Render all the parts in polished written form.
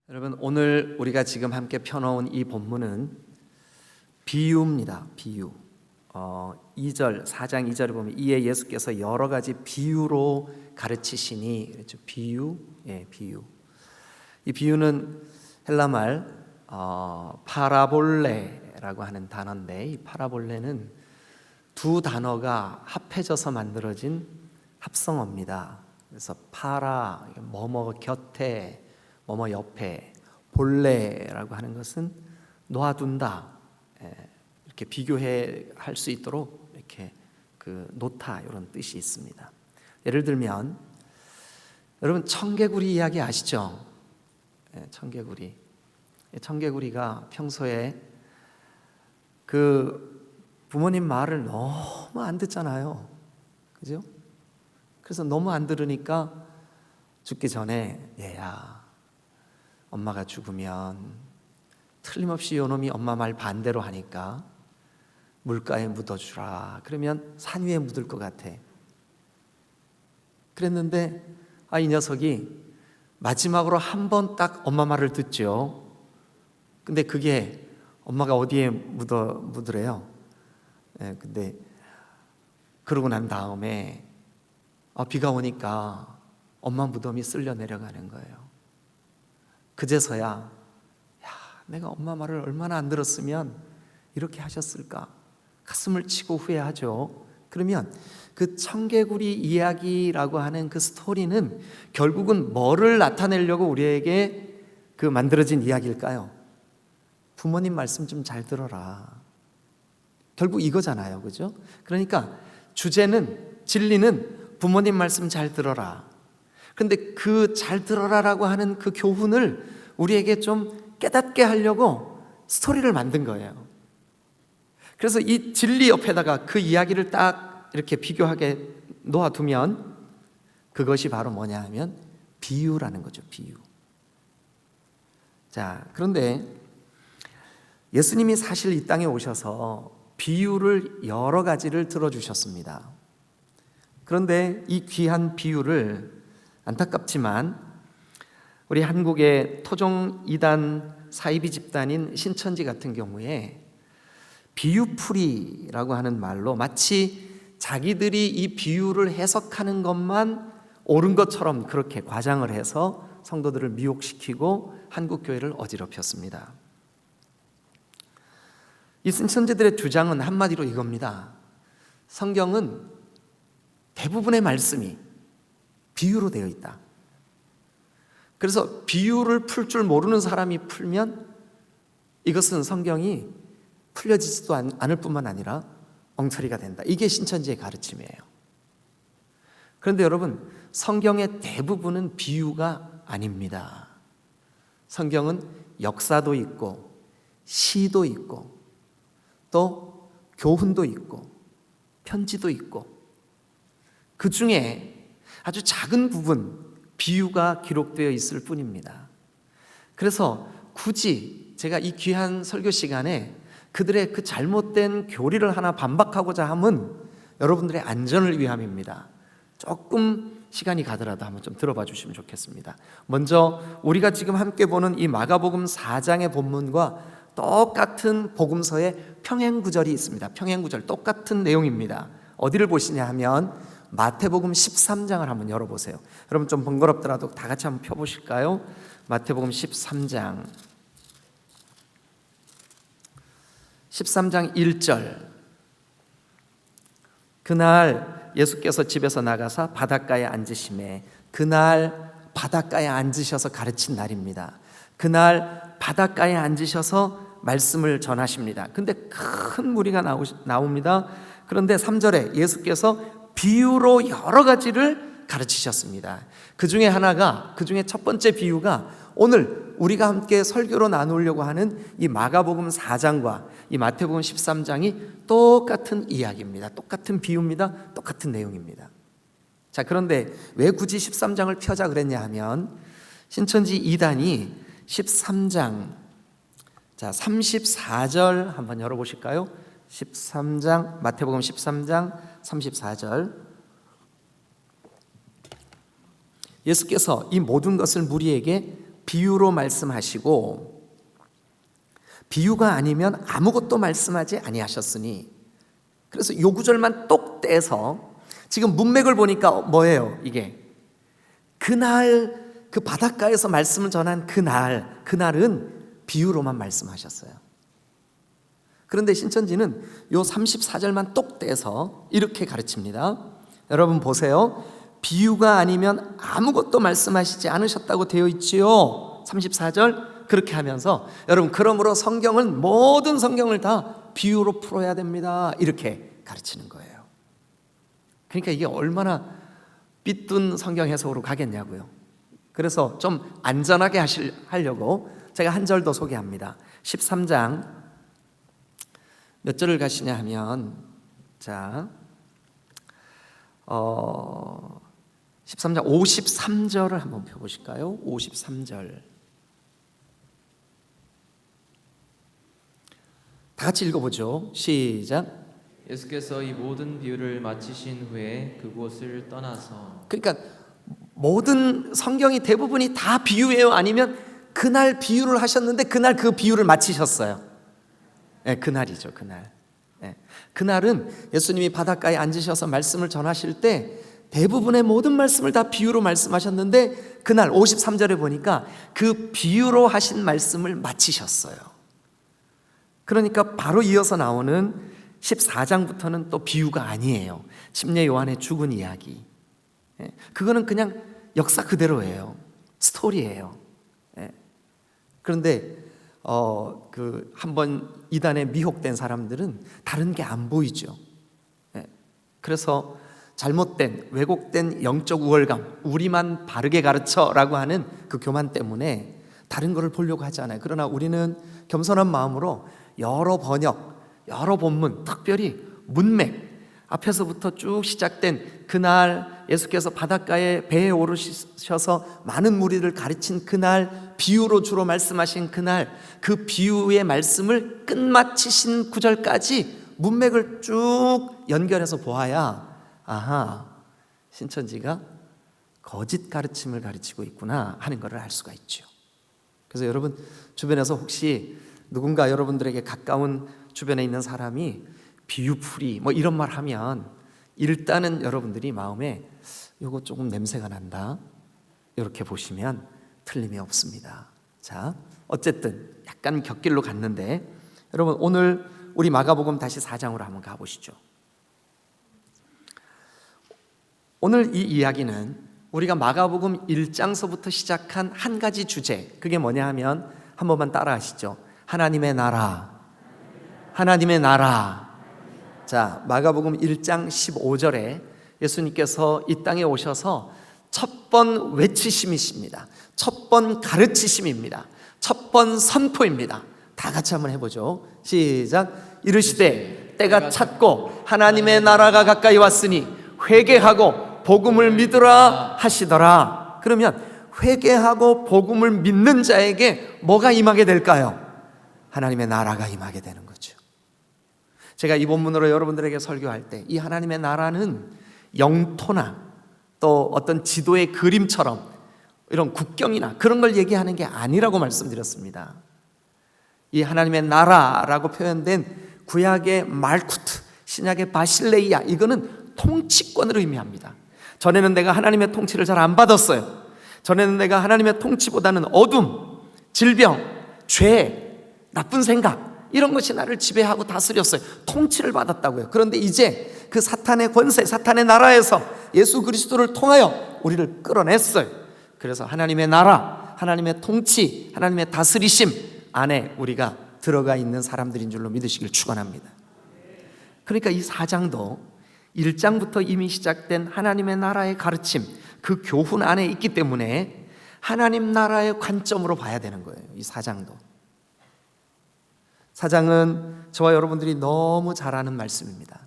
여러분, 오늘 우리가 지금 함께 펴놓은 이 본문은 비유입니다. 비유. 4장 2절에 보면 이에 예수께서 여러 가지 비유로 가르치시니, 그렇죠? 비유, 비유. 이 비유는 헬라 말 파라볼레라고 하는 단어인데, 이 파라볼레는 두 단어가 합해져서 만들어진 합성어입니다. 그래서 파라, 뭐뭐 곁에, 뭐뭐 옆에, 볼레라고 하는 것은 놓아둔다, 이렇게 비교해 할 수 있도록 이렇게 놓다, 이런 뜻이 있습니다. 예를 들면 여러분, 청개구리 이야기 아시죠? 청개구리가 평소에 부모님 말을 너무 안 듣잖아요, 그죠? 그래서 너무 안 들으니까 죽기 전에 얘야, 엄마가 죽으면 틀림없이 요놈이 엄마 말 반대로 하니까 물가에 묻어주라. 그러면 산 위에 묻을 것 같아. 그랬는데 이 녀석이 마지막으로 한 번 딱 엄마 말을 듣죠. 근데 그게 엄마가 어디에 묻으래요? 근데 그러고 난 다음에 비가 오니까 엄마 무덤이 쓸려 내려가는 거예요. 그제서야 내가 엄마 말을 얼마나 안 들었으면 이렇게 하셨을까, 가슴을 치고 후회하죠. 그러면 그 청개구리 이야기라고 하는 그 스토리는 결국은 뭐를 나타내려고 우리에게 만들어진 이야기일까요? 부모님 말씀 좀 잘 들어라, 결국 이거잖아요, 그죠? 그러니까 주제는, 진리는 부모님 말씀 잘 들어라. 그런데 그 잘 들어라라고 하는 그 교훈을 우리에게 좀 깨닫게 하려고 스토리를 만든 거예요. 그래서 이 진리 옆에다가 그 이야기를 딱 이렇게 비교하게 놓아두면 그것이 바로 뭐냐 하면 비유라는 거죠. 비유. 자, 그런데 예수님이 사실 이 땅에 오셔서 비유를 여러 가지를 들어주셨습니다. 그런데 이 귀한 비유를 안타깝지만 우리 한국의 토종 이단 사이비 집단인 신천지 같은 경우에 비유풀이라고 하는 말로 마치 자기들이 이 비유를 해석하는 것만 옳은 것처럼 그렇게 과장을 해서 성도들을 미혹시키고 한국 교회를 어지럽혔습니다. 이 신천지들의 주장은 한마디로 이겁니다. 성경은 대부분의 말씀이 비유로 되어 있다. 그래서 비유를 풀 줄 모르는 사람이 풀면 이것은 성경이 풀려지지도 않을 뿐만 아니라 엉터리가 된다. 이게 신천지의 가르침이에요. 그런데 여러분, 성경의 대부분은 비유가 아닙니다. 성경은 역사도 있고 시도 있고 또 교훈도 있고 편지도 있고, 그 중에 아주 작은 부분 비유가 기록되어 있을 뿐입니다. 그래서 굳이 제가 이 귀한 설교 시간에 그들의 그 잘못된 교리를 하나 반박하고자 함은 여러분들의 안전을 위함입니다. 조금 시간이 가더라도 한번 좀 들어봐 주시면 좋겠습니다. 먼저 우리가 지금 함께 보는 이 마가복음 4장의 본문과 똑같은 복음서의 평행구절이 있습니다. 평행구절, 똑같은 내용입니다. 어디를 보시냐 하면 마태복음 13장을 한번 열어보세요. 여러분, 좀 번거롭더라도 다 같이 한번 펴보실까요? 마태복음 13장 1절. 그날 예수께서 집에서 나가사 바닷가에 앉으시매, 그날 바닷가에 앉으셔서 가르친 날입니다. 그날 바닷가에 앉으셔서 말씀을 전하십니다. 근데 큰 무리가 나옵니다. 그런데 3절에 예수께서 비유로 여러 가지를 가르치셨습니다. 그 중에 첫 번째 비유가 오늘 우리가 함께 설교로 나누려고 하는 이 마가복음 4장과 이 마태복음 13장이 똑같은 이야기입니다. 똑같은 비유입니다. 똑같은 내용입니다. 자, 그런데 왜 굳이 13장을 펴자 그랬냐 하면 신천지 2단이 13장 34절 한번 열어보실까요? 13장, 마태복음 13장 34절. 예수께서 이 모든 것을 무리에게 비유로 말씀하시고 비유가 아니면 아무것도 말씀하지 아니하셨으니, 그래서 요 구절만 똑 떼서 지금 문맥을 보니까 뭐예요? 이게 그날 그 바닷가에서 말씀을 전한 그날은 비유로만 말씀하셨어요. 그런데 신천지는 요 34절만 똑 떼서 이렇게 가르칩니다. 여러분 보세요. 비유가 아니면 아무것도 말씀하시지 않으셨다고 되어 있지요. 34절 그렇게 하면서 여러분 그러므로 성경은 모든 성경을 다 비유로 풀어야 됩니다. 이렇게 가르치는 거예요. 그러니까 이게 얼마나 삐뚤 성경 해석으로 가겠냐고요. 그래서 좀 안전하게 하려고 제가 한 절 더 소개합니다. 13장 몇 절을 가시냐 하면, 자, 13장 53절을 한번 펴보실까요? 53절 다 같이 읽어보죠. 시작. 예수께서 이 모든 비유를 마치신 후에 그곳을 떠나서, 그러니까 모든 성경이 대부분이 다 비유예요? 아니면 그날 비유를 하셨는데 그날 그 비유를 마치셨어요? 네, 그날이죠. 그날. 네. 그날은 예수님이 바닷가에 앉으셔서 말씀을 전하실 때 대부분의 모든 말씀을 다 비유로 말씀하셨는데 그날 53절에 보니까 그 비유로 하신 말씀을 마치셨어요. 그러니까 바로 이어서 나오는 14장부터는 또 비유가 아니에요. 침례 요한의 죽은 이야기. 그거는 그냥 역사 그대로예요. 스토리예요. 그런데 그 한번 이단에 미혹된 사람들은 다른 게 안 보이죠. 그래서 잘못된 왜곡된 영적 우월감, 우리만 바르게 가르쳐라고 하는 그 교만 때문에 다른 거를 보려고 하잖아요. 그러나 우리는 겸손한 마음으로 여러 번역, 여러 본문, 특별히 문맥 앞에서부터 쭉 시작된 그날 예수께서 바닷가에 배에 오르셔서 많은 무리를 가르친 그날, 비유로 주로 말씀하신 그날, 그 비유의 말씀을 끝마치신 구절까지 문맥을 쭉 연결해서 보아야 아하, 신천지가 거짓 가르침을 가르치고 있구나 하는 것을 알 수가 있죠. 그래서 여러분 주변에서 혹시 누군가 여러분들에게 가까운 주변에 있는 사람이 비유풀이 뭐 이런 말 하면 일단은 여러분들이 마음에 이거 조금 냄새가 난다 이렇게 보시면 틀림이 없습니다. 자, 어쨌든 약간 곁길로 갔는데 여러분 오늘 우리 마가복음 다시 4장으로 한번 가보시죠. 오늘 이 이야기는 우리가 마가복음 1장서부터 시작한 한 가지 주제, 그게 뭐냐 하면 한 번만 따라 하시죠. 하나님의 나라, 하나님의 나라. 자, 마가복음 1장 15절에 예수님께서 이 땅에 오셔서 첫 번 외치심이십니다. 첫 번 가르치심입니다. 첫 번 선포입니다. 다 같이 한번 해보죠. 시작. 이르시되 때가 찼고 하나님의 나라가 가까이 왔으니 회개하고 복음을 믿으라 하시더라. 그러면 회개하고 복음을 믿는 자에게 뭐가 임하게 될까요? 하나님의 나라가 임하게 되는 거죠. 제가 이 본문으로 여러분들에게 설교할 때 이 하나님의 나라는 영토나 또 어떤 지도의 그림처럼 이런 국경이나 그런 걸 얘기하는 게 아니라고 말씀드렸습니다. 이 하나님의 나라라고 표현된 구약의 말쿠트, 신약의 바실레이아, 이거는 통치권을 의미합니다. 전에는 내가 하나님의 통치를 잘 안 받았어요. 전에는 내가 하나님의 통치보다는 어둠, 질병, 죄, 나쁜 생각 이런 것이 나를 지배하고 다스렸어요. 통치를 받았다고요. 그런데 이제 그 사탄의 권세, 사탄의 나라에서 예수 그리스도를 통하여 우리를 끌어냈어요. 그래서 하나님의 나라, 하나님의 통치, 하나님의 다스리심 안에 우리가 들어가 있는 사람들인 줄로 믿으시길 축원합니다. 그러니까 이 4장도 1장부터 이미 시작된 하나님의 나라의 가르침, 그 교훈 안에 있기 때문에 하나님 나라의 관점으로 봐야 되는 거예요. 이 4장도. 4장은 저와 여러분들이 너무 잘 아는 말씀입니다.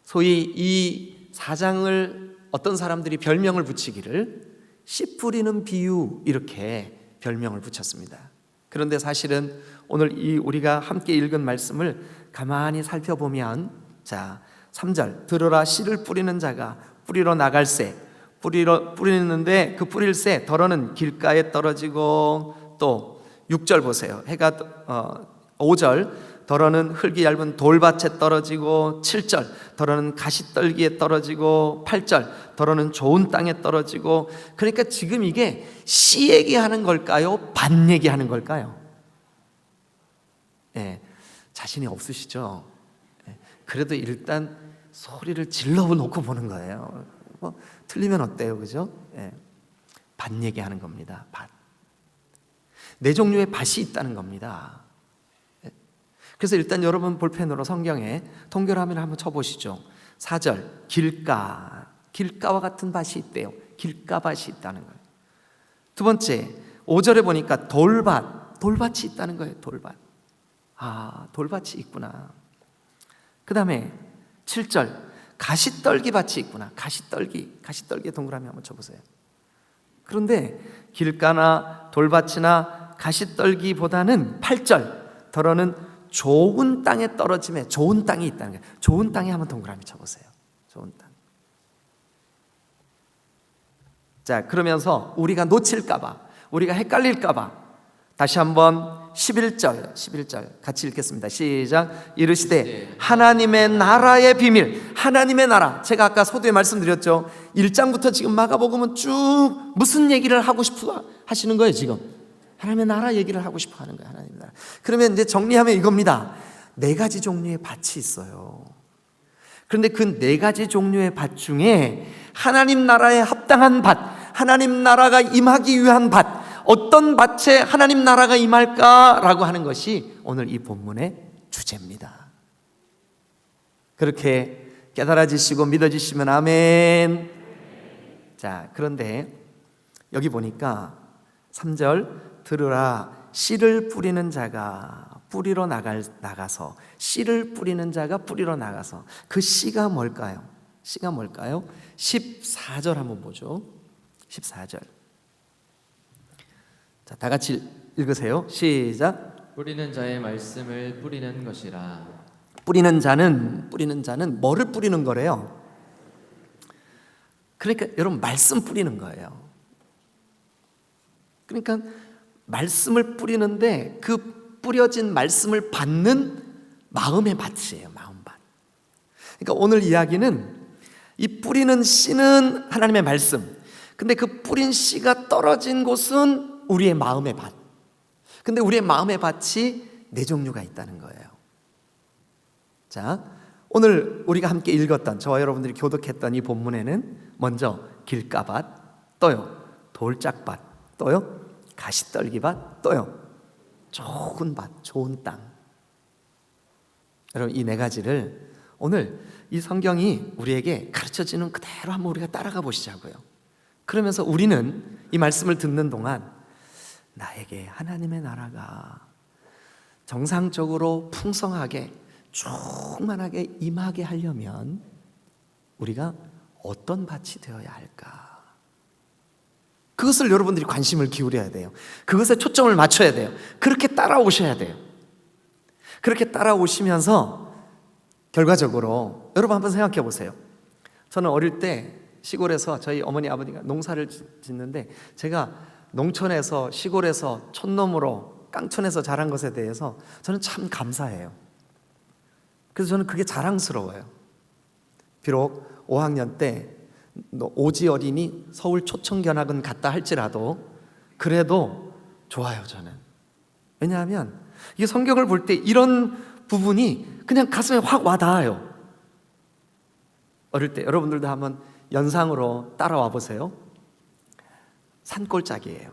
소위 이 4장을 어떤 사람들이 별명을 붙이기를 씨 뿌리는 비유 이렇게 별명을 붙였습니다. 그런데 사실은 오늘 이 우리가 함께 읽은 말씀을 가만히 살펴보면, 자 3절 들으라, 씨를 뿌리는 자가 뿌리러 나갈새 뿌리는데 그 뿌릴새 덜어는 길가에 떨어지고, 또 6절 보세요. 5절 덜어는 흙이 얇은 돌밭에 떨어지고, 7절 덜어는 가시떨기에 떨어지고, 8절 덜어는 좋은 땅에 떨어지고. 그러니까 지금 이게 씨 얘기하는 걸까요? 밭 얘기하는 걸까요? 예, 자신이 없으시죠? 예, 그래도 일단 소리를 질러 놓고 보는 거예요. 뭐 틀리면 어때요, 그죠? 예, 밭 얘기하는 겁니다. 밭. 네 종류의 밭이 있다는 겁니다. 예. 그래서 일단 여러분 볼펜으로 성경에 통결함을 한번 쳐보시죠. 4절 길가와 같은 밭이 있대요. 길가밭이 있다는 거예요. 두 번째 5절에 보니까 돌밭이 있다는 거예요. 돌밭. 돌밭이 있구나. 그 다음에 7절 가시떨기 밭이 있구나. 가시떨기에 동그라미 한번 쳐보세요. 그런데 길가나 돌밭이나 가시떨기보다는 8절 덜어는 좋은 땅에 떨어짐에 좋은 땅이 있다는 거예요. 좋은 땅에 한번 동그라미 쳐보세요. 좋은 땅. 자, 그러면서 우리가 놓칠까봐, 우리가 헷갈릴까봐 다시 한번 11절 같이 읽겠습니다. 시작. 이르시되 하나님의 나라의 비밀. 하나님의 나라, 제가 아까 서두에 말씀드렸죠. 1장부터 지금 마가복음은 쭉 무슨 얘기를 하고 싶어 하시는 거예요. 지금 하나님의 나라 얘기를 하고 싶어 하는 거예요. 하나님의 나라. 그러면 이제 정리하면 이겁니다. 4가지 종류의 밭이 있어요. 그런데 그 4가지 종류의 밭 중에 하나님 나라에 합당한 밭, 하나님 나라가 임하기 위한 밭, 어떤 밭에 하나님 나라가 임할까라고 하는 것이 오늘 이 본문의 주제입니다. 그렇게 깨달아지시고 믿어지시면 아멘. 자, 그런데 여기 보니까 3절 들으라. 씨를 뿌리는 자가 뿌리러 나가서, 씨를 뿌리는 자가 뿌리러 나가서. 그 씨가 뭘까요? 씨가 뭘까요? 14절 한번 보죠. 14절. 자, 다 같이 읽으세요. 시작. 뿌리는 자의 말씀을 뿌리는 것이라. 뿌리는 자는 뭐를 뿌리는 거래요? 그러니까 여러분 말씀 뿌리는 거예요. 그러니까 말씀을 뿌리는데 그 뿌려진 말씀을 받는 마음의 밭이에요. 마음밭. 그러니까 오늘 이야기는 이 뿌리는 씨는 하나님의 말씀, 근데 그 뿌린 씨가 떨어진 곳은 우리의 마음의 밭. 근데 우리의 마음의 밭이 4종류가 있다는 거예요. 자, 오늘 우리가 함께 읽었던, 저와 여러분들이 교독했던 이 본문에는 먼저 길가밭, 또요 돌짝밭, 또요 가시떨기밭, 또요 좋은 밭, 좋은 땅. 여러분, 이 4가지를 오늘 이 성경이 우리에게 가르쳐주는 그대로 한번 우리가 따라가 보시자고요. 그러면서 우리는 이 말씀을 듣는 동안 나에게 하나님의 나라가 정상적으로 풍성하게 충만하게 임하게 하려면 우리가 어떤 밭이 되어야 할까? 그것을 여러분들이 관심을 기울여야 돼요. 그것에 초점을 맞춰야 돼요. 그렇게 따라오셔야 돼요. 그렇게 따라오시면서 결과적으로 여러분 한번 생각해 보세요. 저는 어릴 때 시골에서 저희 어머니 아버지가 농사를 짓는데, 제가 농촌에서 시골에서 촌놈으로 깡촌에서 자란 것에 대해서 저는 참 감사해요. 그래서 저는 그게 자랑스러워요. 비록 5학년 때 오지 어린이 서울 초청견학은 갔다 할지라도 그래도 좋아요. 저는. 왜냐하면 이 성경을 볼 때 이런 부분이 그냥 가슴에 확 와닿아요. 어릴 때 여러분들도 한번 연상으로 따라와 보세요. 산골짜기예요.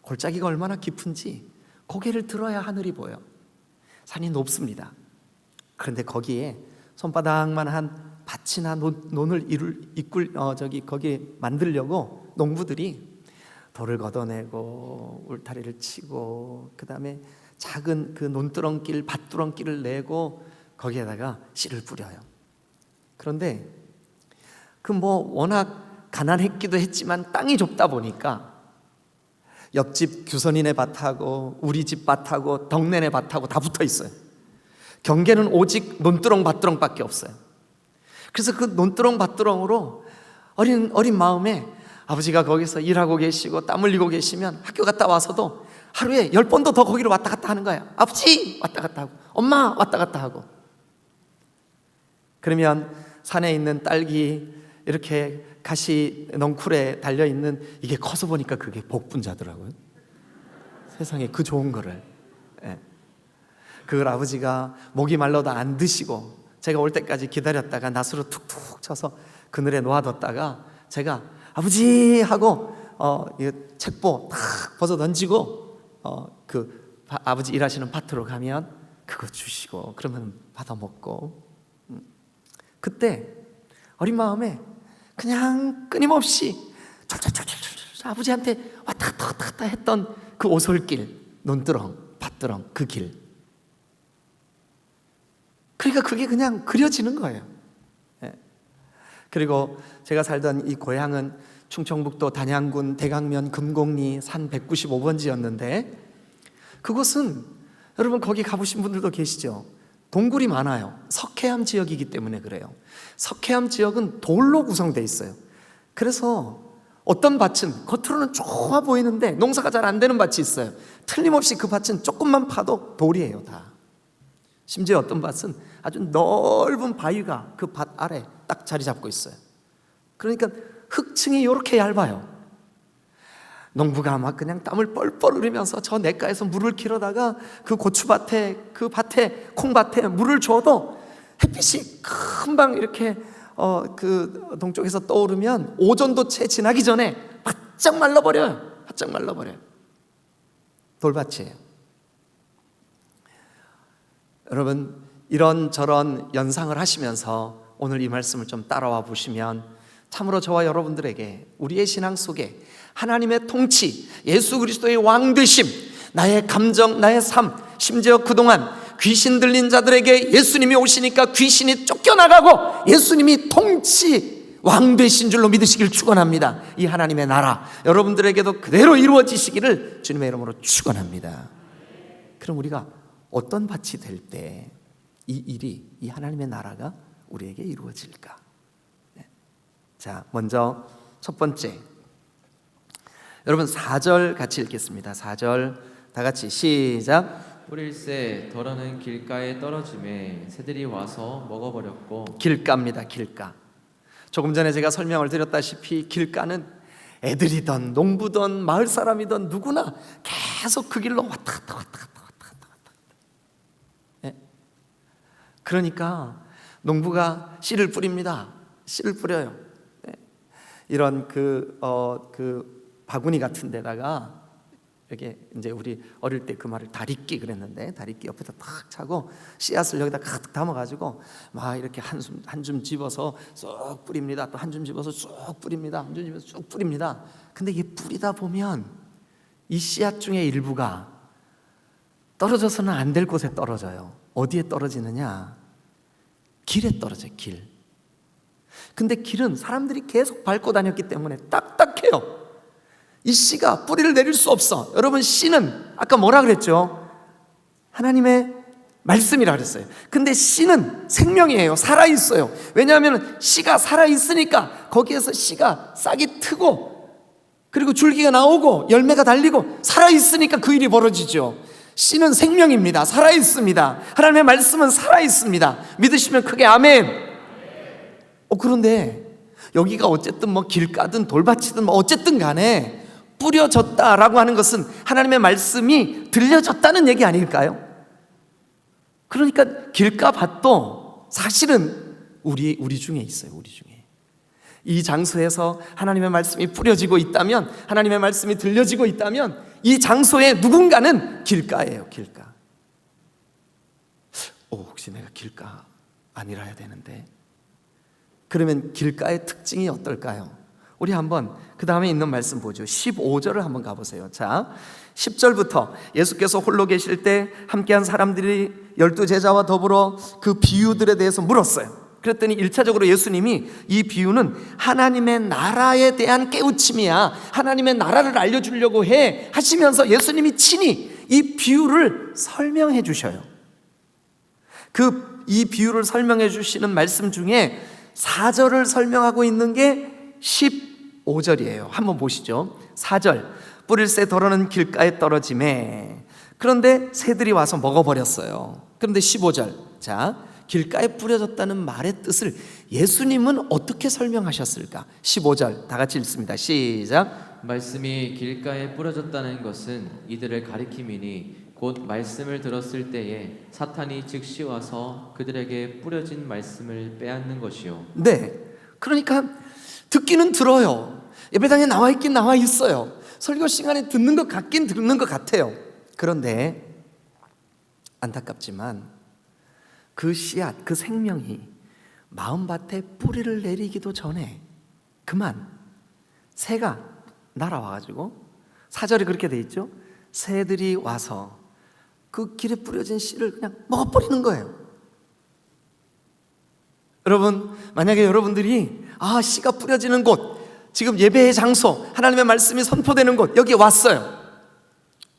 골짜기가 얼마나 깊은지 고개를 들어야 하늘이 보여. 산이 높습니다. 그런데 거기에 손바닥만 한 밭이나 논을 거기에 만들려고 농부들이 돌을 걷어내고 울타리를 치고, 그 다음에 작은 그 논두렁길, 밭두렁길을 내고 거기에다가 씨를 뿌려요. 그런데 그 워낙 가난했기도 했지만 땅이 좁다 보니까 옆집 규선이네 밭하고 우리 집 밭하고 덕내네 밭하고 다 붙어 있어요. 경계는 오직 논두렁 밭두렁밖에 없어요. 그래서 그 논두렁 밭두렁으로 어린 마음에 아버지가 거기서 일하고 계시고 땀 흘리고 계시면 학교 갔다 와서도 하루에 10번도 더 거기로 왔다 갔다 하는 거야. 아버지 왔다 갔다 하고, 엄마 왔다 갔다 하고. 그러면 산에 있는 딸기 이렇게 가시 넝쿨에 달려있는 이게 커서 보니까 그게 복분자더라고요. 세상에 그 좋은 거를. 예. 그걸 아버지가 목이 말라도 안 드시고 제가 올 때까지 기다렸다가 낫으로 툭툭 쳐서 그늘에 놓아뒀다가 제가 아버지 하고 이 책보 탁 벗어 던지고 아버지 일하시는 밭으로 가면 그거 주시고 그러면 받아 먹고. 그때 어린 마음에 그냥 끊임없이 아버지한테 왔다 갔다 했던 그 오솔길, 논두렁, 밭두렁 그 길. 그러니까 그게 그냥 그려지는 거예요. 예. 그리고 제가 살던 이 고향은 충청북도 단양군 대강면 금곡리 산 195번지였는데 그곳은 여러분 거기 가보신 분들도 계시죠? 동굴이 많아요. 석회암 지역이기 때문에 그래요. 석회암 지역은 돌로 구성되어 있어요. 그래서 어떤 밭은 겉으로는 좋아 보이는데 농사가 잘 안 되는 밭이 있어요. 틀림없이 그 밭은 조금만 파도 돌이에요 다. 심지어 어떤 밭은 아주 넓은 바위가 그 밭 아래 딱 자리 잡고 있어요. 그러니까 흙층이 이렇게 얇아요. 농부가 막 그냥 땀을 뻘뻘 흘리면서 저 냇가에서 물을 길어다가 그 고추밭에 그 밭에 콩밭에 물을 줘도 햇빛이 금방 이렇게 그 동쪽에서 떠오르면 오전도 채 지나기 전에 바짝 말라버려요. 바짝 말라버려요. 돌밭이에요. 여러분 이런저런 연상을 하시면서 오늘 이 말씀을 좀 따라와 보시면 참으로 저와 여러분들에게 우리의 신앙 속에 하나님의 통치, 예수 그리스도의 왕되심, 나의 감정, 나의 삶, 심지어 그동안 귀신 들린 자들에게 예수님이 오시니까 귀신이 쫓겨나가고 예수님이 통치 왕되신 줄로 믿으시길 축원합니다. 이 하나님의 나라 여러분들에게도 그대로 이루어지시기를 주님의 이름으로 축원합니다. 그럼 우리가 어떤 밭이 될 때 이 일이, 이 하나님의 나라가 우리에게 이루어질까? 자, 먼저 첫 번째, 여러분 4절 같이 읽겠습니다. 4절 다 같이 시작. 뿌릴새 덜어는 길가에 떨어짐에 새들이 와서 먹어버렸고. 길가입니다. 길가. 조금 전에 제가 설명을 드렸다시피 길가는 애들이든 농부든 마을 사람이든 누구나 계속 그 길로 왔다 갔다. 예? 그러니까 농부가 씨를 뿌립니다. 씨를 뿌려요. 예? 이런 그 바구니 같은 데다가 이렇게 이제 우리 어릴 때 그 말을 다리끼 그랬는데 다리끼 옆에다 탁 차고 씨앗을 여기다 가득 담아가지고 막 이렇게 한 줌 집어서 쏙 뿌립니다. 또 한 줌 집어서 쏙 뿌립니다. 한 줌 집어서 쭉 뿌립니다. 근데 이게 뿌리다 보면 이 씨앗 중에 일부가 떨어져서는 안 될 곳에 떨어져요. 어디에 떨어지느냐? 길에 떨어져요. 길. 근데 길은 사람들이 계속 밟고 다녔기 때문에 딱딱해요. 이 씨가 뿌리를 내릴 수 없어. 여러분 씨는 아까 뭐라 그랬죠? 하나님의 말씀이라 그랬어요. 근데 씨는 생명이에요. 살아있어요. 왜냐하면 씨가 살아있으니까 거기에서 씨가 싹이 트고 그리고 줄기가 나오고 열매가 달리고 살아있으니까 그 일이 벌어지죠. 씨는 생명입니다. 살아있습니다. 하나님의 말씀은 살아있습니다. 믿으시면 크게 아멘. 그런데 여기가 어쨌든 뭐 길가든 돌밭이든 뭐 어쨌든 간에 뿌려졌다라고 하는 것은 하나님의 말씀이 들려졌다는 얘기 아닐까요? 그러니까 길가 밭도 사실은 우리 중에 있어요. 우리 중에. 이 장소에서 하나님의 말씀이 뿌려지고 있다면, 하나님의 말씀이 들려지고 있다면 이 장소에 누군가는 길가예요. 길가. 혹시 내가 길가 아니라야 되는데, 그러면 길가의 특징이 어떨까요? 우리 한번 그 다음에 있는 말씀 보죠. 15절을 한번 가보세요. 자, 10절부터 예수께서 홀로 계실 때 함께한 사람들이 12제자와 더불어 그 비유들에 대해서 물었어요. 그랬더니 1차적으로 예수님이 이 비유는 하나님의 나라에 대한 깨우침이야, 하나님의 나라를 알려주려고 해 하시면서 예수님이 친히 이 비유를 설명해 주셔요. 이 비유를 설명해 주시는 말씀 중에 4절을 설명하고 있는 게 15절이에요. 한번 보시죠. 4절, 뿌릴 새 더러는 길가에 떨어지매 그런데 새들이 와서 먹어버렸어요. 그런데 15절, 자, 길가에 뿌려졌다는 말의 뜻을 예수님은 어떻게 설명하셨을까? 15절 다 같이 읽습니다. 시작. 말씀이 길가에 뿌려졌다는 것은 이들을 가리킴이니 곧 말씀을 들었을 때에 사탄이 즉시 와서 그들에게 뿌려진 말씀을 빼앗는 것이요. 네, 그러니까 듣기는 들어요. 예배당에 나와 있긴 나와 있어요. 설교 시간에 듣는 것 같긴 듣는 것 같아요. 그런데 안타깝지만 그 씨앗, 그 생명이 마음밭에 뿌리를 내리기도 전에 그만 새가 날아와가지고, 4절에 그렇게 돼 있죠. 새들이 와서 그 길에 뿌려진 씨를 그냥 먹어버리는 거예요. 여러분, 만약에 여러분들이 씨가 뿌려지는 곳, 지금 예배의 장소, 하나님의 말씀이 선포되는 곳, 여기 왔어요.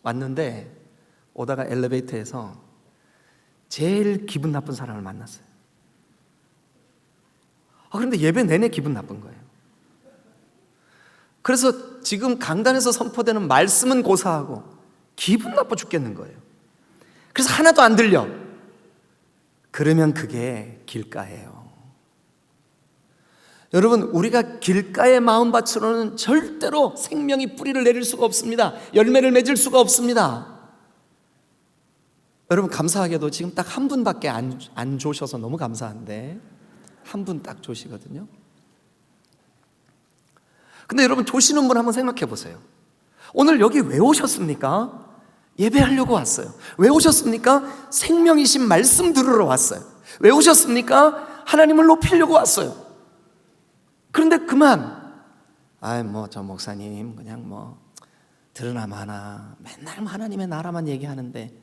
왔는데 오다가 엘리베이터에서 제일 기분 나쁜 사람을 만났어요. 그런데 예배 내내 기분 나쁜 거예요. 그래서 지금 강단에서 선포되는 말씀은 고사하고 기분 나빠 죽겠는 거예요. 그래서 하나도 안 들려. 그러면 그게 길가예요. 여러분, 우리가 길가의 마음밭으로는 절대로 생명이 뿌리를 내릴 수가 없습니다. 열매를 맺을 수가 없습니다. 여러분, 감사하게도 지금 딱 한 분밖에 안 조셔서 너무 감사한데, 한 분 딱 조시거든요. 근데 여러분, 조시는 분 한번 생각해 보세요. 오늘 여기 왜 오셨습니까? 예배하려고 왔어요. 왜 오셨습니까? 생명이신 말씀 들으러 왔어요. 왜 오셨습니까? 하나님을 높이려고 왔어요. 그런데 그만 저 목사님 그냥 들으나 마나 맨날 하나님의 나라만 얘기하는데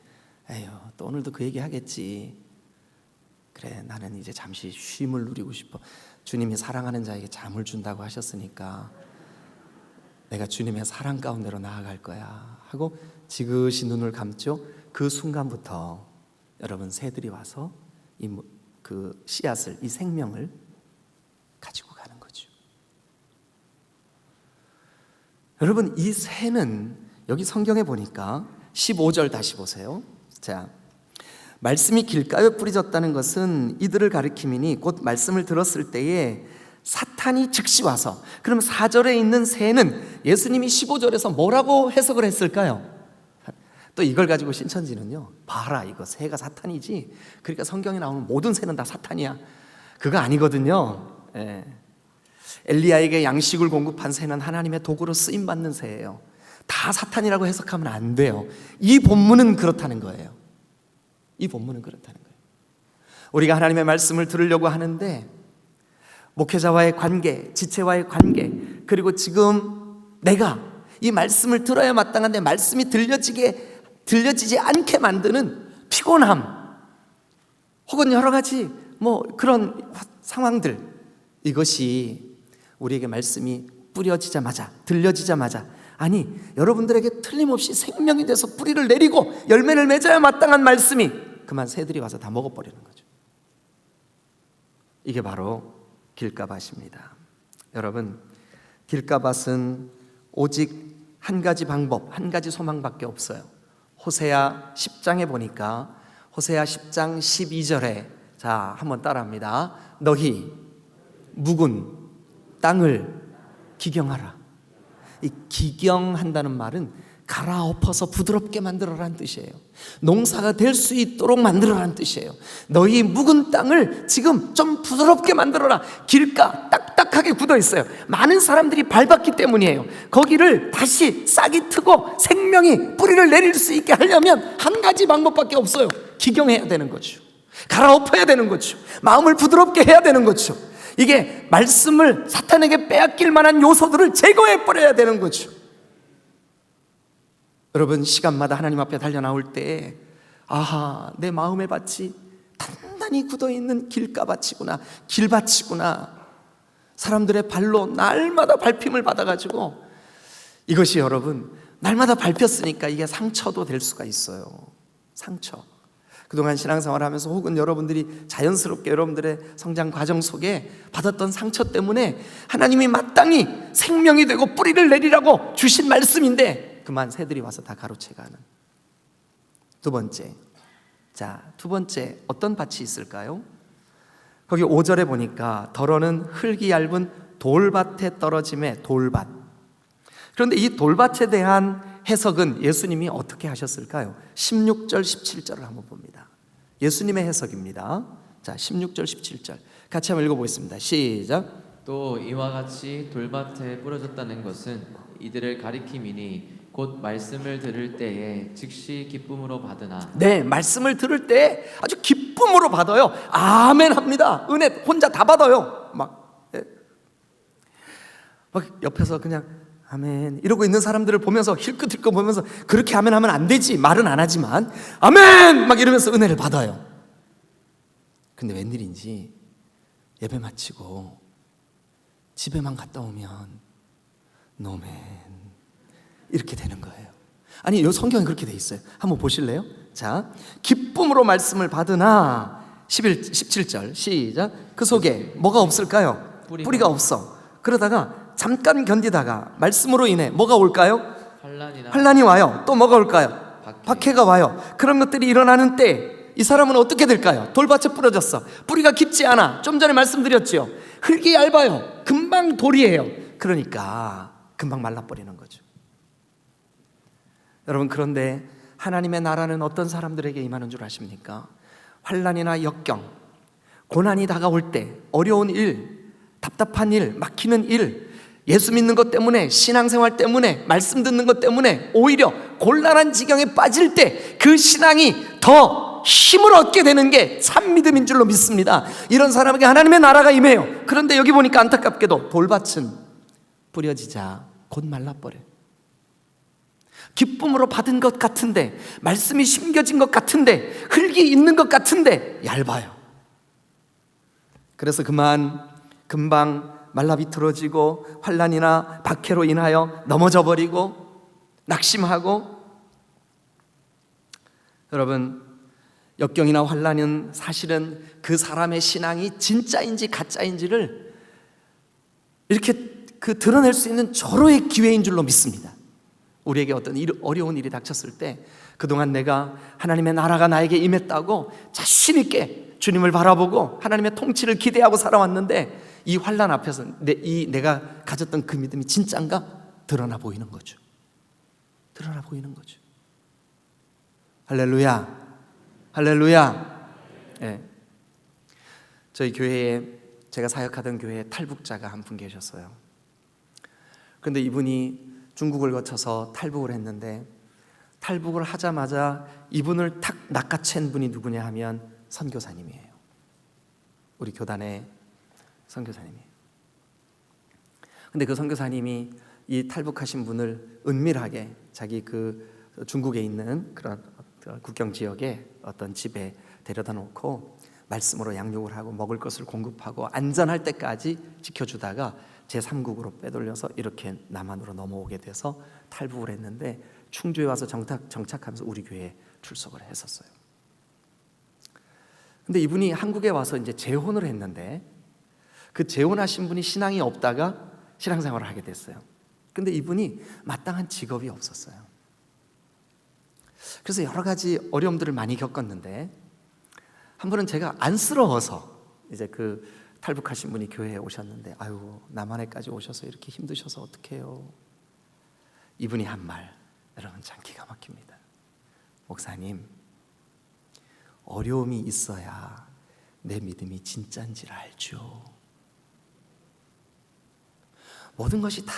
에휴 또 오늘도 그 얘기 하겠지. 그래, 나는 이제 잠시 쉼을 누리고 싶어. 주님이 사랑하는 자에게 잠을 준다고 하셨으니까 내가 주님의 사랑 가운데로 나아갈 거야 하고 지그시 눈을 감죠. 그 순간부터 여러분, 새들이 와서 그 씨앗을, 이 생명을 가지고 가는 거죠. 여러분, 이 새는 여기 성경에 보니까 15절 다시 보세요. 자, 말씀이 길가에 뿌려졌다는 것은 이들을 가리킴이니 곧 말씀을 들었을 때에 사탄이 즉시 와서, 그럼 4절에 있는 새는 예수님이 15절에서 뭐라고 해석을 했을까요? 또 이걸 가지고 신천지는요, 봐라 이거 새가 사탄이지, 그러니까 성경에 나오는 모든 새는 다 사탄이야, 그거 아니거든요. 엘리야에게 양식을 공급한 새는 하나님의 도구로 쓰임받는 새예요. 다 사탄이라고 해석하면 안 돼요. 이 본문은 그렇다는 거예요. 이 본문은 그렇다는 거예요. 우리가 하나님의 말씀을 들으려고 하는데 목회자와의 관계, 지체와의 관계, 그리고 지금 내가 이 말씀을 들어야 마땅한데 말씀이 들려지지 않게 만드는 피곤함, 혹은 여러 가지 그런 상황들, 이것이 우리에게 말씀이 뿌려지자마자, 들려지자마자, 아니 여러분들에게 틀림없이 생명이 돼서 뿌리를 내리고 열매를 맺어야 마땅한 말씀이 그만 새들이 와서 다 먹어버리는 거죠. 이게 바로 길가밭입니다. 여러분, 길가밭은 오직 한 가지 방법, 한 가지 소망밖에 없어요. 호세아 10장에 보니까 호세아 10장 12절에 자, 한번 따라합니다. 너희 묵은 땅을 기경하라. 이 기경한다는 말은 갈아엎어서 부드럽게 만들어라는 뜻이에요. 농사가 될 수 있도록 만들어라는 뜻이에요. 너희 묵은 땅을 지금 좀 부드럽게 만들어라. 길가 딱딱하게 굳어 있어요. 많은 사람들이 밟았기 때문이에요. 거기를 다시 싹이 트고 생명이 뿌리를 내릴 수 있게 하려면 한 가지 방법밖에 없어요. 기경해야 되는 거죠. 갈아엎어야 되는 거죠. 마음을 부드럽게 해야 되는 거죠. 이게 말씀을 사탄에게 빼앗길 만한 요소들을 제거해 버려야 되는 거죠. 여러분, 시간마다 하나님 앞에 달려 나올 때 아하, 내 마음의 밭이 단단히 굳어있는 길가밭이구나, 길밭이구나. 사람들의 발로 날마다 밟힘을 받아가지고 이것이 여러분 날마다 밟혔으니까 이게 상처도 될 수가 있어요. 상처. 그동안 신앙생활하면서 혹은 여러분들이 자연스럽게 여러분들의 성장 과정 속에 받았던 상처 때문에 하나님이 마땅히 생명이 되고 뿌리를 내리라고 주신 말씀인데 그만 새들이 와서 다 가로채가는. 두 번째, 두 번째 어떤 밭이 있을까요? 거기 5절에 보니까 더러는 흙이 얇은 돌밭에 떨어짐에 돌밭. 그런데 이 돌밭에 대한 해석은 예수님이 어떻게 하셨을까요? 16절 17절을 한번 봅니다. 예수님의 해석입니다. 16절 17절 같이 한번 읽어보겠습니다. 시작. 또 이와 같이 돌밭에 뿌려졌다는 것은 이들을 가리킴이니 곧 말씀을 들을 때에 즉시 기쁨으로 받으나. 네, 말씀을 들을 때 아주 기쁨으로 받아요. 아멘 합니다. 은혜 혼자 다 받아요. 막 옆에서 그냥 아멘 이러고 있는 사람들을 보면서 힐끗힐끗 보면서 그렇게 아멘 하면 안 되지, 말은 안 하지만 아멘 막 이러면서 은혜를 받아요. 근데 웬일인지 예배 마치고 집에만 갔다 오면 노멘 이렇게 되는 거예요. 아니, 이 성경에 그렇게 돼 있어요. 한번 보실래요? 기쁨으로 말씀을 받으나 17절 시작. 그 속에 뭐가 없을까요? 뿌리가 없어. 그러다가 잠깐 견디다가 말씀으로 인해 뭐가 올까요? 환란이 와요. 또 뭐가 올까요? 박해가 와요. 그런 것들이 일어나는 때 이 사람은 어떻게 될까요? 돌밭에 뿌려졌어. 뿌리가 깊지 않아. 좀 전에 말씀드렸죠. 흙이 얇아요. 금방 돌이에요. 그러니까 금방 말라버리는 거죠. 여러분, 그런데 하나님의 나라는 어떤 사람들에게 임하는 줄 아십니까? 환란이나 역경, 고난이 다가올 때, 어려운 일, 답답한 일, 막히는 일, 예수 믿는 것 때문에, 신앙생활 때문에, 말씀 듣는 것 때문에 오히려 곤란한 지경에 빠질 때 그 신앙이 더 힘을 얻게 되는 게 참 믿음인 줄로 믿습니다. 이런 사람에게 하나님의 나라가 임해요. 그런데 여기 보니까 안타깝게도 돌밭은 뿌려지자 곧 말라버려요. 기쁨으로 받은 것 같은데, 말씀이 심겨진 것 같은데, 흙이 있는 것 같은데 얇아요. 그래서 금방 말라 비틀어지고 환란이나 박해로 인하여 넘어져 버리고 낙심하고. 여러분, 역경이나 환란은 사실은 그 사람의 신앙이 진짜인지 가짜인지를 이렇게 드러낼 수 있는 절호의 기회인 줄로 믿습니다. 우리에게 어떤 어려운 일이 닥쳤을 때 그동안 내가 하나님의 나라가 나에게 임했다고 자신 있게 주님을 바라보고 하나님의 통치를 기대하고 살아왔는데 이 환란 앞에서 내가 가졌던 그 믿음이 진짜인가 드러나 보이는 거죠. 드러나 보이는 거죠. 할렐루야, 할렐루야. 네. 저희 교회에, 제가 사역하던 교회에 탈북자가 한 분 계셨어요. 그런데 이분이 중국을 거쳐서 탈북을 했는데, 탈북을 하자마자 이분을 탁 낚아챈 분이 누구냐 하면 선교사님이에요. 우리 교단의 선교사님이에요. 근데 그 선교사님이 이 탈북하신 분을 은밀하게 자기 그 중국에 있는 그런 국경 지역의 어떤 집에 데려다 놓고 말씀으로 양육을 하고 먹을 것을 공급하고 안전할 때까지 지켜주다가 제3국으로 빼돌려서 이렇게 남한으로 넘어오게 돼서 탈북을 했는데, 충주에 와서 정착하면서 우리 교회에 출석을 했었어요. 근데 이분이 한국에 와서 이제 재혼을 했는데, 그 재혼하신 분이 신앙이 없다가 신앙생활을 하게 됐어요. 근데 이분이 마땅한 직업이 없었어요. 그래서 여러 가지 어려움들을 많이 겪었는데, 한 번은 제가 안쓰러워서 이제 그 탈북하신 분이 교회에 오셨는데, 아유, 남한에까지 오셔서 이렇게 힘드셔서 어떡해요. 이분이 한 말, 여러분 참 기가 막힙니다. 목사님, 어려움이 있어야 내 믿음이 진짜인지를 알죠. 모든 것이 다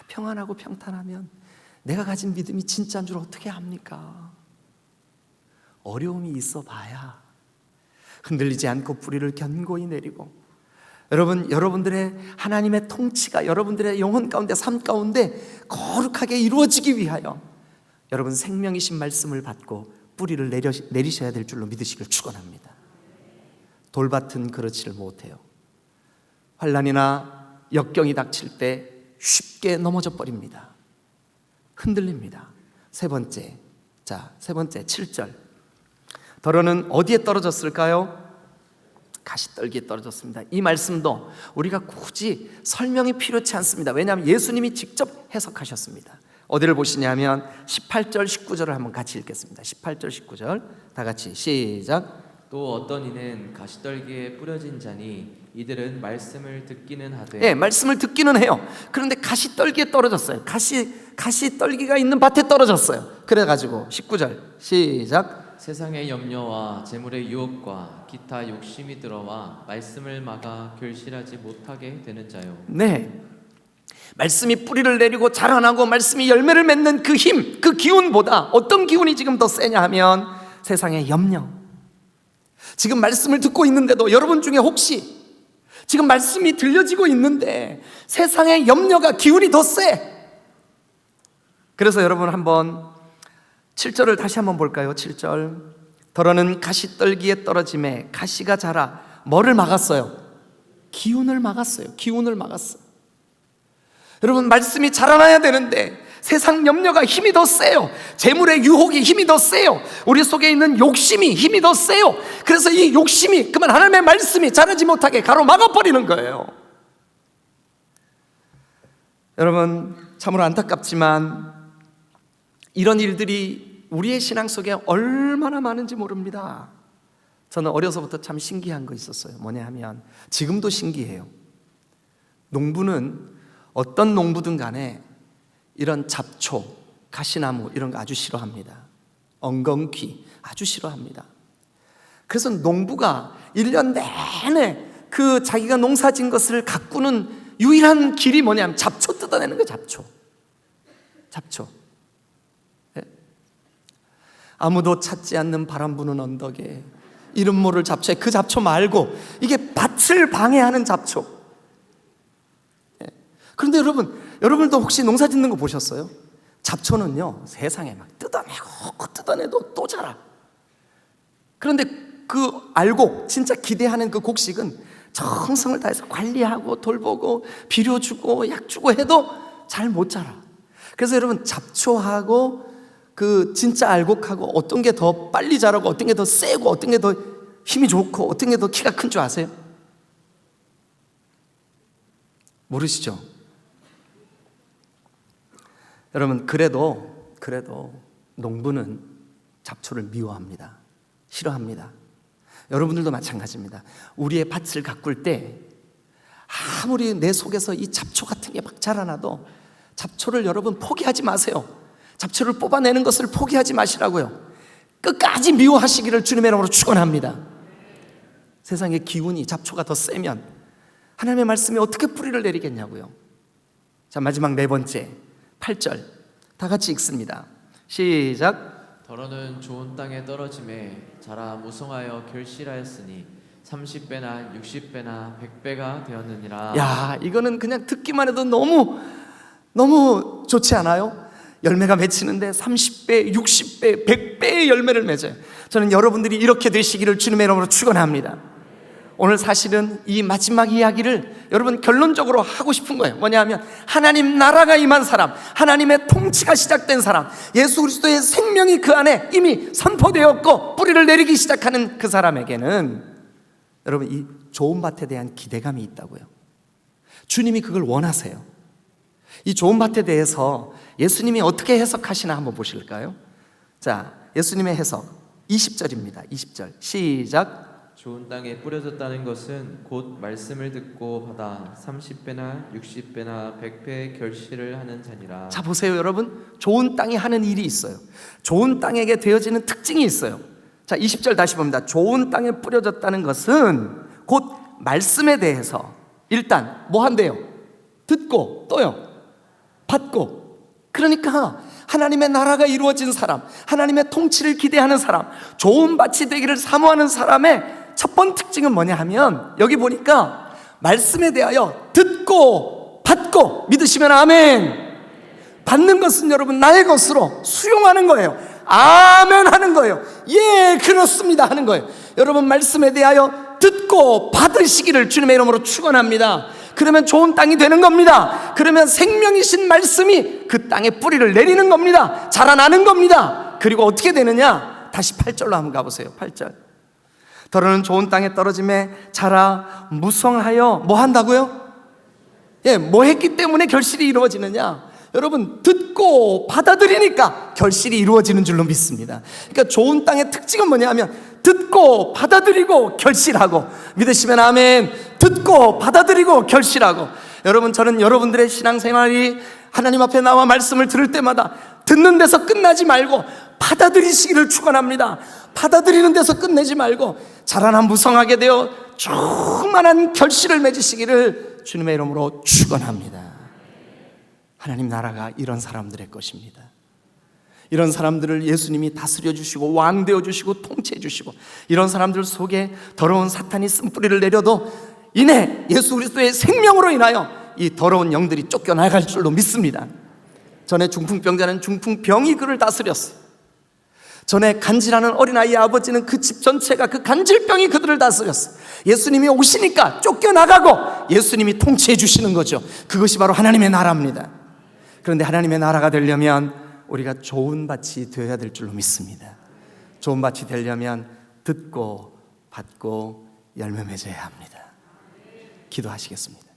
평안하고 평탄하면 내가 가진 믿음이 진짜인 줄 어떻게 압니까? 어려움이 있어 봐야 흔들리지 않고 뿌리를 견고히 내리고, 여러분들의 하나님의 통치가 여러분들의 영혼 가운데, 삶 가운데 거룩하게 이루어지기 위하여 여러분 생명이신 말씀을 받고 뿌리를 내리셔야 될 줄로 믿으시길 축원합니다. 돌밭은 그렇지를 못해요. 환난이나 역경이 닥칠 때 쉽게 넘어져 버립니다. 흔들립니다. 세 번째 7절. 더러는 어디에 떨어졌을까요? 가시떨기에 떨어졌습니다. 이 말씀도 우리가 굳이 설명이 필요치 않습니다. 왜냐하면 예수님이 직접 해석하셨습니다. 어디를 보시냐면 18절 19절을 한번 같이 읽겠습니다. 18절 19절 다 같이 시작. 또 어떤 이는 가시떨기에 뿌려진 자니 이들은 말씀을 듣기는 하되 예, 말씀을 듣기는 해요. 그런데 가시떨기에 떨어졌어요. 가시떨기가 있는 밭에 떨어졌어요. 그래가지고 19절 시작. 세상의 염려와 재물의 유혹과 기타 욕심이 들어와 말씀을 막아 결실하지 못하게 되는 자요. 네, 말씀이 뿌리를 내리고 자라나고 말씀이 열매를 맺는 그 힘, 그 기운보다 어떤 기운이 지금 더 세냐 하면 세상의 염려. 지금 말씀을 듣고 있는데도 여러분 중에 혹시 지금 말씀이 들려지고 있는데 세상의 염려가 기운이 더 세. 그래서 여러분 한번 7절을 다시 한번 볼까요? 7절. 더러는 가시떨기에 떨어짐에 가시가 자라 뭐를 막았어요? 기운을 막았어요. 기운을 막았어요. 여러분, 말씀이 자라나야 되는데 세상 염려가 힘이 더 세요. 재물의 유혹이 힘이 더 세요. 우리 속에 있는 욕심이 힘이 더 세요. 그래서 이 욕심이 그만 하나님의 말씀이 자라지 못하게 가로막아버리는 거예요. 여러분, 참으로 안타깝지만 이런 일들이 우리의 신앙 속에 얼마나 많은지 모릅니다. 저는 어려서부터 참 신기한 거 있었어요. 뭐냐 하면 지금도 신기해요. 농부는 어떤 농부든 간에 이런 잡초, 가시나무 이런 거 아주 싫어합니다. 엉겅퀴 아주 싫어합니다. 그래서 농부가 1년 내내 그 자기가 농사진 것을 가꾸는 유일한 길이 뭐냐면 잡초 뜯어내는 거예요. 잡초. 네? 아무도 찾지 않는 바람 부는 언덕에 이름 모를 잡초에 그 잡초 말고 이게 밭을 방해하는 잡초. 네. 그런데 여러분도 혹시 농사 짓는 거 보셨어요? 잡초는요 세상에 막 뜯어내도 또 자라. 그런데 그 알곡, 진짜 기대하는 그 곡식은 정성을 다해서 관리하고 돌보고 비료 주고 약 주고 해도 잘 못 자라. 그래서 여러분, 잡초하고 그 진짜 알곡하고 어떤 게 더 빨리 자라고 어떤 게 더 세고 어떤 게 더 힘이 좋고 어떤 게 더 키가 큰 줄 아세요? 모르시죠? 여러분, 그래도 농부는 잡초를 미워합니다. 싫어합니다. 여러분들도 마찬가지입니다. 우리의 밭을 가꿀 때 아무리 내 속에서 이 잡초 같은 게 막 자라나도 잡초를 여러분 포기하지 마세요. 잡초를 뽑아내는 것을 포기하지 마시라고요. 끝까지 미워하시기를 주님의 이름으로 축원합니다. 세상의 기운이 잡초가 더 세면 하나님의 말씀이 어떻게 뿌리를 내리겠냐고요. 자, 마지막 네 번째 8절 다 같이 읽습니다. 시작. 더러는 좋은 땅에 떨어짐에 자라 무성하여 결실하였으니 30배나 60배나 100배가 되었느니라. 야, 이거는 그냥 듣기만 해도 너무 좋지 않아요? 열매가 맺히는데 30배, 60배, 100배의 열매를 맺어요. 저는 여러분들이 이렇게 되시기를 주님의 이름으로 축원합니다. 오늘 사실은 이 마지막 이야기를 여러분 결론적으로 하고 싶은 거예요. 뭐냐 하면 하나님 나라가 임한 사람, 하나님의 통치가 시작된 사람, 예수 그리스도의 생명이 그 안에 이미 선포되었고 뿌리를 내리기 시작하는 그 사람에게는 여러분 이 좋은 밭에 대한 기대감이 있다고요. 주님이 그걸 원하세요. 이 좋은 밭에 대해서 예수님이 어떻게 해석하시나 한번 보실까요? 자, 예수님의 해석 20절입니다. 20절 시작. 좋은 땅에 뿌려졌다는 것은 곧 말씀을 듣고 받아 30배나 60배나 100배의 결실을 하는 자니라. 자, 보세요 여러분, 좋은 땅이 하는 일이 있어요. 좋은 땅에게 되어지는 특징이 있어요. 자, 20절 다시 봅니다. 좋은 땅에 뿌려졌다는 것은 곧 말씀에 대해서 일단 뭐 한대요? 듣고 또요 받고. 그러니까 하나님의 나라가 이루어진 사람, 하나님의 통치를 기대하는 사람, 좋은 밭이 되기를 사모하는 사람의 첫 번째 특징은 뭐냐 하면 여기 보니까 말씀에 대하여 듣고 받고. 믿으시면 아멘. 받는 것은 여러분 나의 것으로 수용하는 거예요. 아멘 하는 거예요. 예, 그렇습니다 하는 거예요. 여러분, 말씀에 대하여 듣고 받으시기를 주님의 이름으로 축원합니다. 그러면 좋은 땅이 되는 겁니다. 그러면 생명이신 말씀이 그 땅에 뿌리를 내리는 겁니다. 자라나는 겁니다. 그리고 어떻게 되느냐? 다시 8절로 한번 가보세요. 8절. 더러는 좋은 땅에 떨어짐에 자라 무성하여 뭐 한다고요? 예, 뭐 했기 때문에 결실이 이루어지느냐? 여러분, 듣고 받아들이니까 결실이 이루어지는 줄로 믿습니다. 그러니까 좋은 땅의 특징은 뭐냐 하면 듣고 받아들이고 결실하고, 믿으시면 아멘. 듣고 받아들이고 결실하고. 여러분, 저는 여러분들의 신앙생활이 하나님 앞에 나와 말씀을 들을 때마다 듣는 데서 끝나지 말고 받아들이시기를 축원합니다. 받아들이는 데서 끝내지 말고 자라나 무성하게 되어 충만한 결실을 맺으시기를 주님의 이름으로 축원합니다. 하나님 나라가 이런 사람들의 것입니다. 이런 사람들을 예수님이 다스려 주시고 왕되어 주시고 통치해 주시고, 이런 사람들 속에 더러운 사탄이 쓴뿌리를 내려도 이내 예수 그리스도의 생명으로 인하여 이 더러운 영들이 쫓겨나갈 줄로 믿습니다. 전에 중풍병자는 중풍병이 그를 다스렸어요. 전에 간질하는 어린아이의 아버지는 그 집 전체가 그 간질병이 그들을 다스렸어요. 예수님이 오시니까 쫓겨나가고 예수님이 통치해 주시는 거죠. 그것이 바로 하나님의 나라입니다. 그런데 하나님의 나라가 되려면 우리가 좋은 밭이 되어야 될 줄로 믿습니다. 좋은 밭이 되려면 듣고 받고 열매 맺어야 합니다. 기도하시겠습니다.